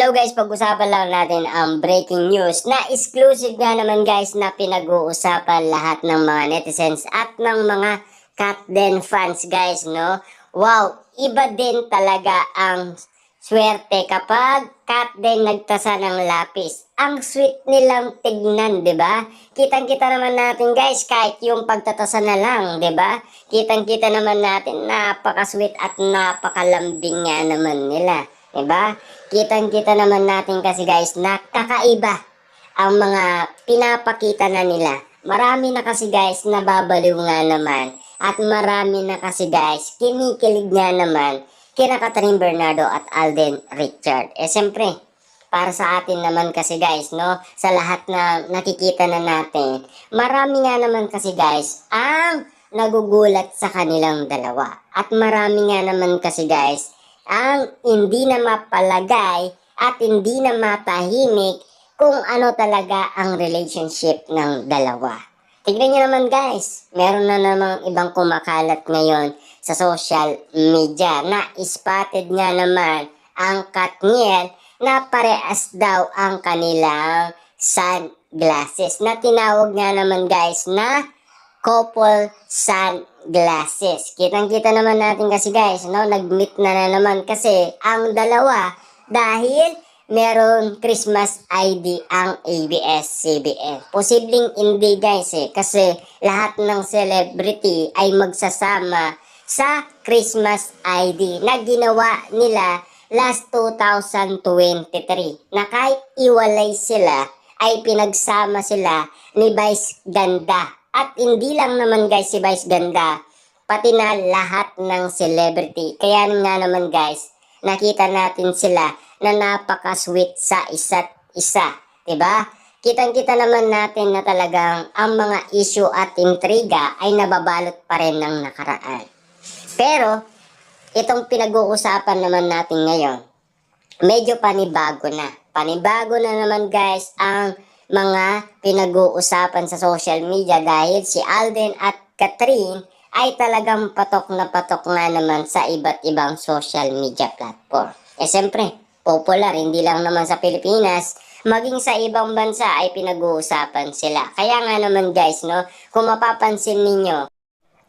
Hello guys, pag-usapan lang natin ang breaking news na exclusive nga naman guys na pinag-uusapan lahat ng mga netizens at ng mga Katden fans guys, no? Wow, iba din talaga ang swerte kapag Katden nagtasa ng lapis. Ang sweet nilang tignan, 'di ba? Kitang-kita naman natin guys kahit yung pagtatasa na lang, 'di ba? Kitang-kita naman natin napaka-sweet at napakalambing nga naman nila. Diba? Kitang-kita naman natin kasi guys na kakaiba ang mga pinapakita na nila. Marami na kasi guys nababaliw nga naman. At marami na kasi guys kinikilig nga naman kina Catherine Bernardo at Alden Richard. Siyempre, para sa atin naman kasi guys, no, sa lahat na nakikita na natin, marami nga naman kasi guys ang nagugulat sa kanilang dalawa. At marami nga naman kasi guys ang hindi na mapalagay at hindi na matahimik kung ano talaga ang relationship ng dalawa. Tignan nyo naman guys, meron na namang ibang kumakalat ngayon sa social media na spotted nga naman ang Katniel na parehas daw ang kanilang sunglasses na tinawag nga naman guys na couple sunglasses. Kitang-kita naman natin kasi guys, no, nag-meet na naman kasi ang dalawa dahil meron Christmas ID ang ABS-CBN. Posibleng hindi guys kasi lahat ng celebrity ay magsasama sa Christmas ID na ginawa nila last 2023 na kahit iwalay sila ay pinagsama sila ni Vice Ganda. At hindi lang naman guys si Vice Ganda, pati na lahat ng celebrity. Kaya nga naman guys, nakita natin sila na napaka-sweet sa isa't isa. Diba? Kitang-kita naman natin na talagang ang mga issue at intriga ay nababalot pa rin ng nakaraan. Pero, itong pinag-uusapan naman natin ngayon, medyo panibago na. Panibago na naman guys ang mga pinag-uusapan sa social media dahil si Alden at Catherine ay talagang patok na patok nga naman sa iba't ibang social media platform. Siyempre, popular hindi lang naman sa Pilipinas, maging sa ibang bansa ay pinag-uusapan sila. Kaya nga naman guys, no, kung mapapansin ninyo,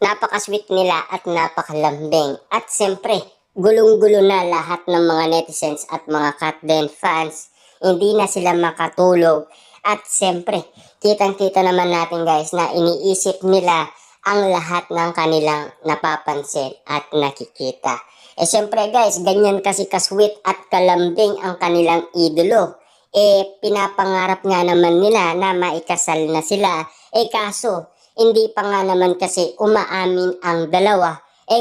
napaka-sweet nila at napakalambing. At siyempre, gulong-gulo na lahat ng mga netizens at mga Katden fans. Hindi na sila makatulog. At siyempre, kitang-kita naman natin guys na iniisip nila ang lahat ng kanilang napapansin at nakikita. Siyempre guys, ganyan kasi kasweet at kalambing ang kanilang idolo. Pinapangarap nga naman nila na maikasal na sila. Kaso, hindi pa nga naman kasi umaamin ang dalawa.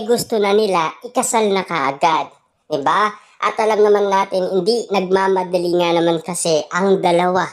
Gusto na nila ikasal na kaagad. Diba? At alam naman natin, hindi nagmamadali nga naman kasi ang dalawa.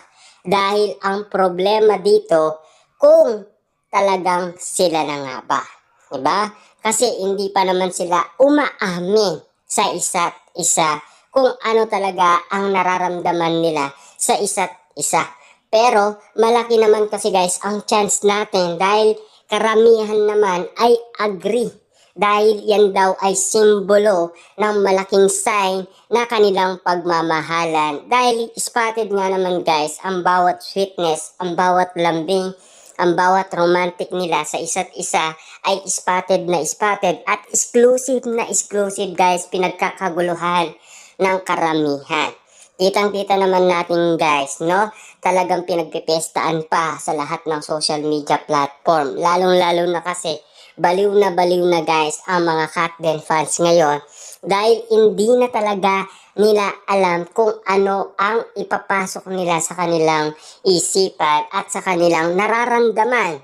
Dahil ang problema dito, kung talagang sila na nga ba. Diba? Kasi hindi pa naman sila umaamin sa isa't isa kung ano talaga ang nararamdaman nila sa isa't isa. Pero malaki naman kasi guys ang chance natin dahil karamihan naman ay agree. Dahil yan daw ay simbolo ng malaking sign na kanilang pagmamahalan. Dahil spotted nga naman guys ang bawat sweetness, ang bawat lambing, ang bawat romantic nila sa isa't isa ay spotted na spotted at exclusive na exclusive guys, pinagkakaguluhan ng karamihan. Kitang-kita naman natin guys, no? Talagang pinagpipestaan pa sa lahat ng social media platform. Lalong-lalo na kasi baliw na guys ang mga Katden fans ngayon dahil hindi na talaga nila alam kung ano ang ipapasok nila sa kanilang isipan at sa kanilang nararamdaman.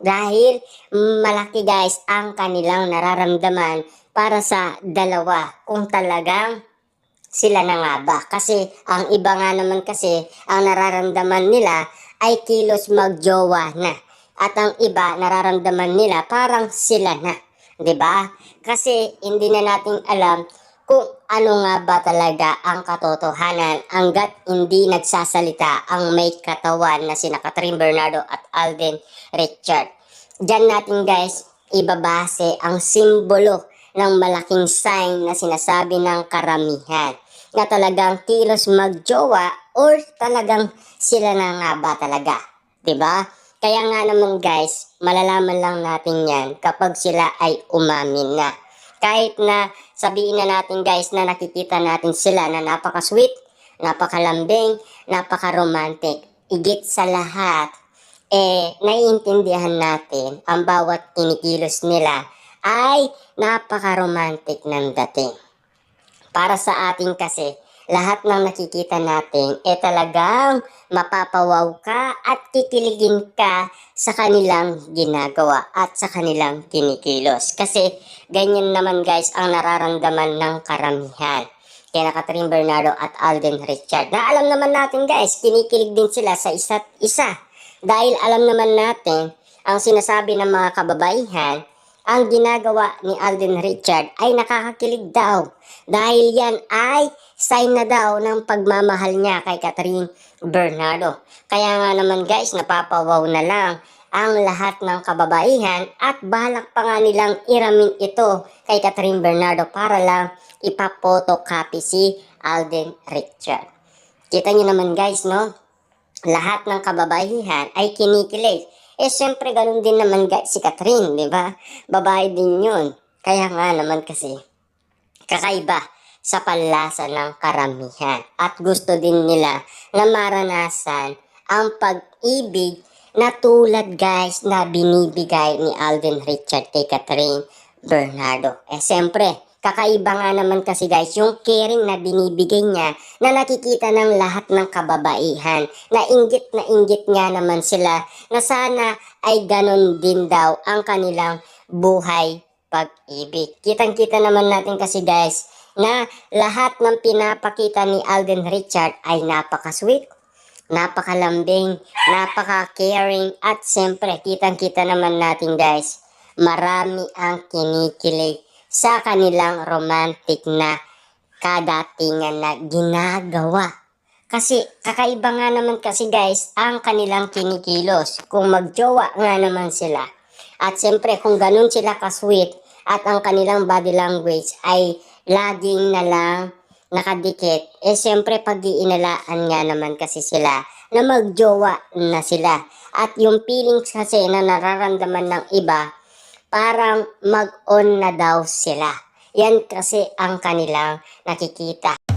Dahil malaki guys ang kanilang nararamdaman para sa dalawa kung talagang sila na nga ba. Kasi ang iba nga naman kasi ang nararamdaman nila ay kilos magjowa na. At ang iba nararamdaman nila parang sila na. 'Di ba? Kasi hindi na natin alam kung ano nga ba talaga ang katotohanan hanggat hindi nagsasalita ang may katawan na sina Catherine Bernardo at Alden Richard. Diyan natin guys ibabase ang simbolo ng malaking sign na sinasabi ng karamihan. na talagang kilos magjowa or talagang sila na nga ba talaga, 'di ba? Kaya nga naman guys, malalaman lang natin yan kapag sila ay umamin na. Kahit na sabihin na natin guys na nakikita natin sila na napaka-sweet, napakalambing, napaka-romantic. Igit sa lahat, naiintindihan natin ang bawat kinikilos nila ay napaka-romantic ng dating. Para sa atin kasi, lahat ng nakikita natin talagang mapapawaw ka at kikiligin ka sa kanilang ginagawa at sa kanilang kinikilos. Kasi ganyan naman guys ang nararamdaman ng karamihan kina Catherine Bernardo at Alden Richard. Na alam naman natin guys, kinikilig din sila sa isa't isa. Dahil alam naman natin ang sinasabi ng mga kababaihan, ang ginagawa ni Alden Richard ay nakakakilig daw. Dahil yan ay sign na daw ng pagmamahal niya kay Catherine Bernardo. Kaya nga naman guys, napapawaw na lang ang lahat ng kababaihan at balak pa nga nilang iramin ito kay Catherine Bernardo para lang ipapotocopy si Alden Richard. Kita nyo naman guys, no? Lahat ng kababaihan ay kinikilig. Siyempre, ganun din naman guys si Catherine, di ba? Babae din yun. Kaya nga naman kasi, kakaiba sa panlasa ng karamihan. At gusto din nila na maranasan ang pag-ibig na tulad guys na binibigay ni Alden Richard kay Catherine Bernardo. Siyempre, kakaiba nga naman kasi guys yung caring na binibigay niya na nakikita ng lahat ng kababaihan. Na inggit nga naman sila na sana ay ganon din daw ang kanilang buhay pag-ibig. Kitang-kita naman natin kasi guys na lahat ng pinapakita ni Alden Richard ay napaka-sweet, napakalambing, napaka-caring at siyempre kitang-kita naman natin guys marami ang kinikilig sa kanilang romantic na kadatingan na ginagawa. Kasi kakaiba nga naman kasi guys ang kanilang kinikilos kung magjowa nga naman sila. At siyempre kung ganun sila ka-sweet at ang kanilang body language ay laging na lang nakadikit, siyempre pag-iinalaan nga naman kasi sila na magjowa na sila. At yung feelings kasi na nararamdaman ng iba, parang mag-on na daw sila. Yan kasi ang kanilang nakikita.